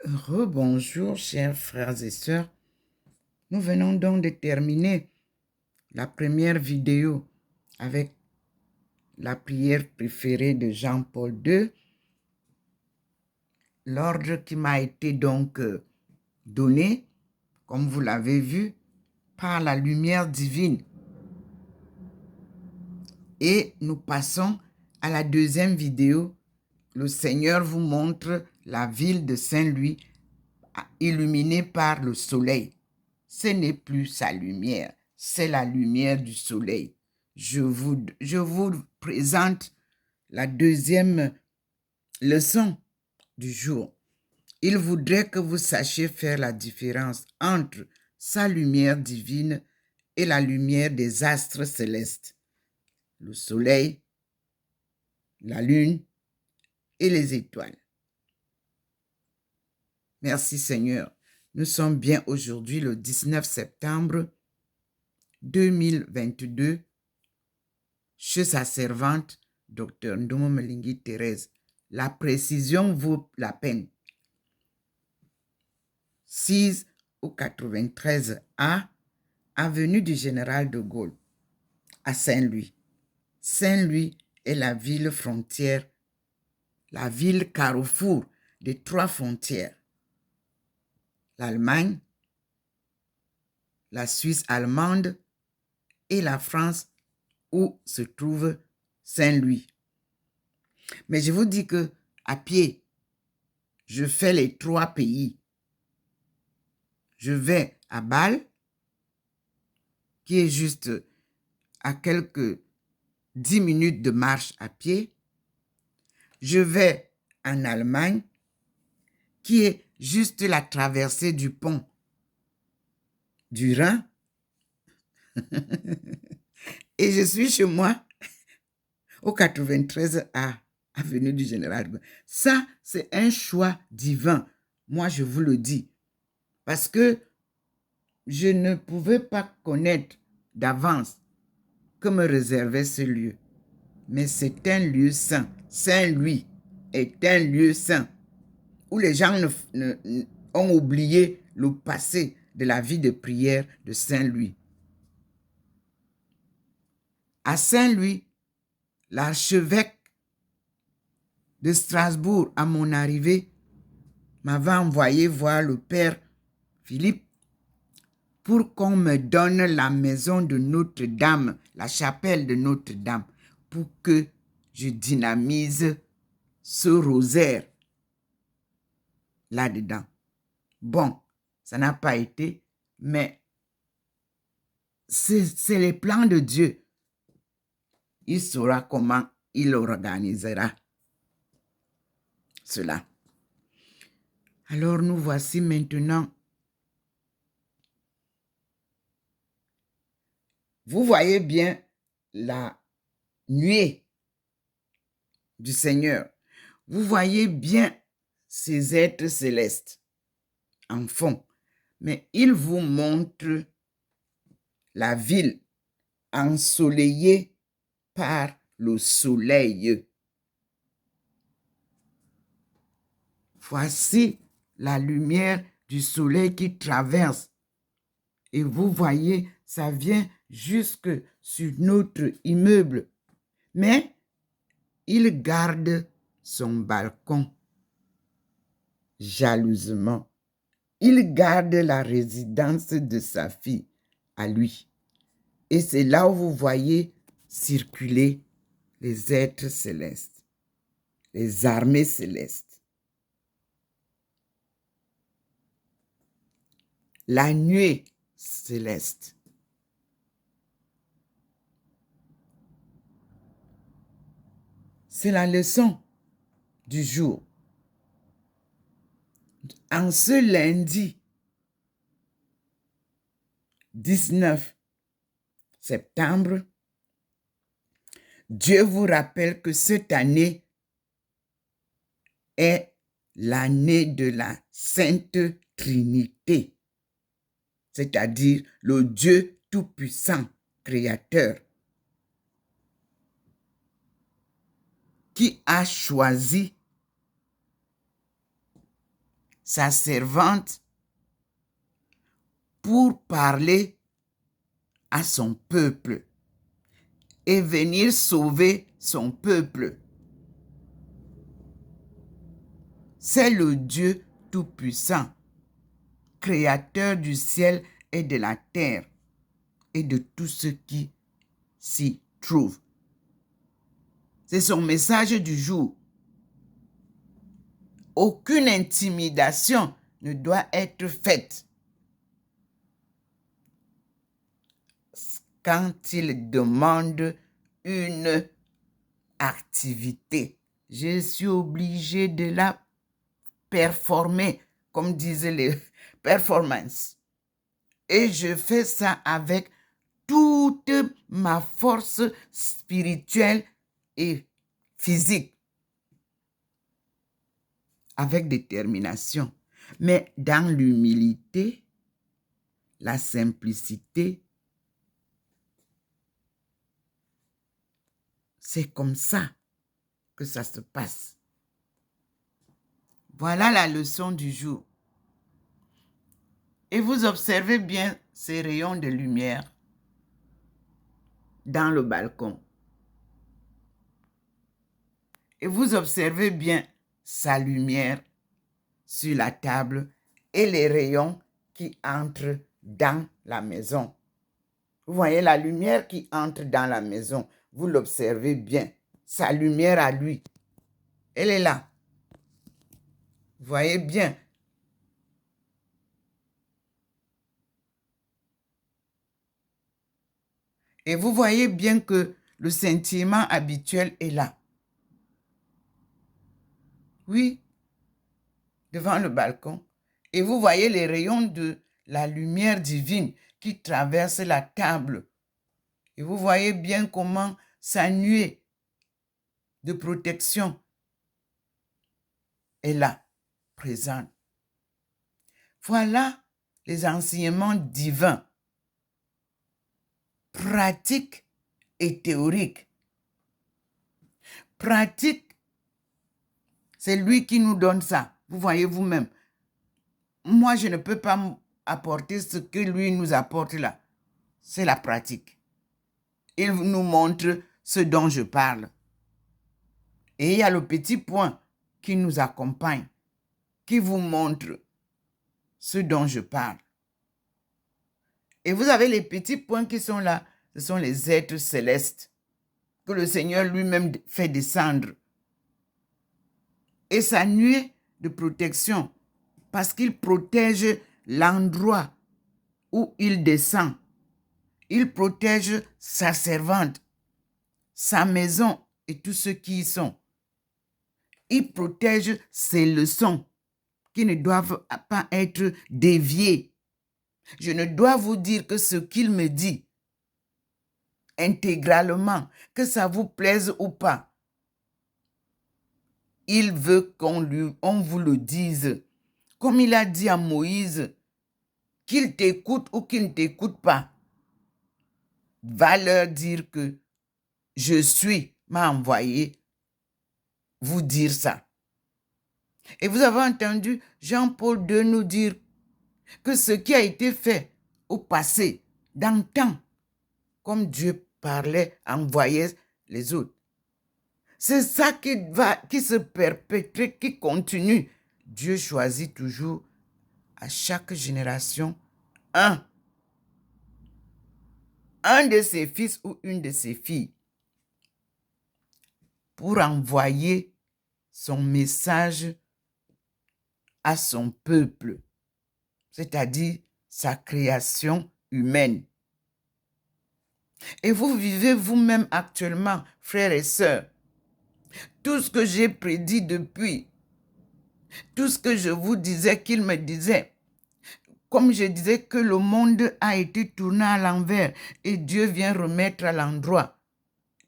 Rebonjour, chers frères et sœurs. Nous venons donc de terminer la première vidéo avec la prière préférée de Jean-Paul II. L'ordre qui m'a été donc donné, comme vous l'avez vu, par la lumière divine. Et nous passons à la deuxième vidéo. Le Seigneur vous montre la ville de Saint-Louis illuminée par le soleil. Ce n'est plus sa lumière, c'est la lumière du soleil. Je vous présente la deuxième leçon du jour. Il voudrait que vous sachiez faire la différence entre sa lumière divine et la lumière des astres célestes, le soleil, la lune et les étoiles. Merci Seigneur. Nous sommes bien aujourd'hui le 19 septembre 2022 chez sa servante, Dr Ndomo Melingi Thérèse. La précision vaut la peine. 6 au 93A, avenue du Général de Gaulle, à Saint-Louis. Saint-Louis est la ville frontière, la ville carrefour des trois frontières. L'Allemagne, la Suisse allemande et la France où se trouve Saint-Louis. Mais je vous dis que à pied, je fais les trois pays. Je vais à Bâle, qui est juste à quelques 10 minutes de marche à pied. Je vais en Allemagne, qui est juste la traversée du pont du Rhin. Et je suis chez moi au 93A, avenue du Général de Gaulle. Ça, c'est un choix divin. Moi, je vous le dis. Parce que je ne pouvais pas connaître d'avance que me réservait ce lieu. Mais c'est un lieu saint. Saint-Louis est un lieu saint où les gens ont oublié le passé de la vie de prière de Saint-Louis. À Saint-Louis, l'archevêque de Strasbourg, à mon arrivée, m'avait envoyé voir le père Philippe pour qu'on me donne la maison de Notre-Dame, la chapelle de Notre-Dame, pour que je dynamise ce rosaire là-dedans. Bon, ça n'a pas été, mais c'est les plans de Dieu. Il saura comment il organisera cela. Alors nous voici maintenant. Vous voyez bien la nuée du Seigneur. Vous voyez bien ces êtres célestes en fond. Mais il vous montre la ville ensoleillée par le soleil. Voici la lumière du soleil qui traverse. Et vous voyez, ça vient jusque sur notre immeuble. Mais il garde son balcon jalousement. Il garde la résidence de sa fille à lui. Et c'est là où vous voyez circuler les êtres célestes, les armées célestes. La nuée céleste. C'est la leçon du jour. En ce lundi 19 septembre, Dieu vous rappelle que cette année est l'année de la Sainte Trinité, c'est-à-dire le Dieu Tout-Puissant, Créateur, qui a choisi sa servante pour parler à son peuple et venir sauver son peuple. C'est le Dieu Tout-Puissant, créateur du ciel et de la terre et de tout ce qui s'y trouve. C'est son message du jour. Aucune intimidation ne doit être faite quand il demande une activité. Je suis obligé de la performer, comme disaient les performances. Et je fais ça avec toute ma force spirituelle et physique, avec détermination, mais dans l'humilité, la simplicité. C'est comme ça que ça se passe. Voilà la leçon du jour. Et vous observez bien ces rayons de lumière dans le balcon. Et vous observez bien sa lumière sur la table et les rayons qui entrent dans la maison. Vous voyez la lumière qui entre dans la maison. Vous l'observez bien. Sa lumière à lui. Elle est là. Vous voyez bien. Et vous voyez bien que le sentiment habituel est là. Oui, devant le balcon. Et vous voyez les rayons de la lumière divine qui traversent la table. Et vous voyez bien comment sa nuée de protection est là, présente. Voilà les enseignements divins, pratiques et théoriques. Pratique, c'est lui qui nous donne ça. Vous voyez vous-même. Moi, je ne peux pas apporter ce que lui nous apporte là. C'est la pratique. Il nous montre ce dont je parle. Et il y a le petit point qui nous accompagne, qui vous montre ce dont je parle. Et vous avez les petits points qui sont là. Ce sont les êtres célestes que le Seigneur lui-même fait descendre. Et sa nuée de protection, parce qu'il protège l'endroit où il descend. Il protège sa servante, sa maison et tous ceux qui y sont. Il protège ses leçons qui ne doivent pas être déviées. Je ne dois vous dire que ce qu'il me dit intégralement, que ça vous plaise ou pas, il veut qu'on vous le dise. Comme il a dit à Moïse, qu'il t'écoute ou qu'il ne t'écoute pas, va leur dire que je suis, m'a envoyé vous dire ça. Et vous avez entendu Jean-Paul II nous dire que ce qui a été fait au passé, dans le temps, comme Dieu parlait, envoyait les autres. C'est ça qui se perpétue, qui continue. Dieu choisit toujours à chaque génération un de ses fils ou une de ses filles pour envoyer son message à son peuple, c'est-à-dire sa création humaine. Et vous vivez vous-même actuellement, frères et sœurs, tout ce que j'ai prédit depuis, tout ce que je vous disais qu'il me disait, comme je disais que le monde a été tourné à l'envers et Dieu vient remettre à l'endroit.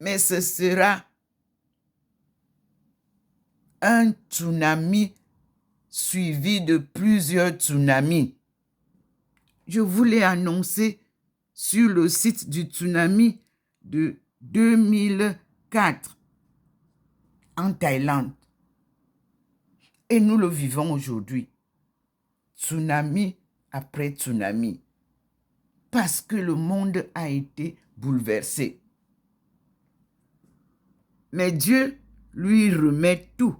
Mais ce sera un tsunami suivi de plusieurs tsunamis. Je vous l'ai annoncé sur le site du tsunami de 2004 en Thaïlande. Et nous le vivons aujourd'hui. tsunami après tsunami, parce que le monde a été bouleversé. Mais Dieu lui remet tout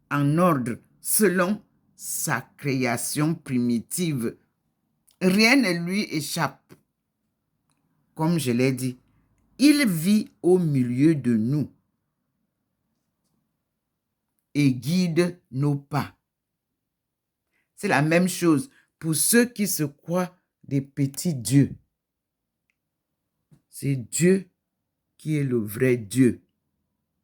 en ordre selon sa création primitive. Rien ne lui échappe. Comme je l'ai dit, il vit au milieu de nous et guide nos pas. C'est la même chose pour ceux qui se croient des petits dieux. C'est Dieu qui est le vrai Dieu.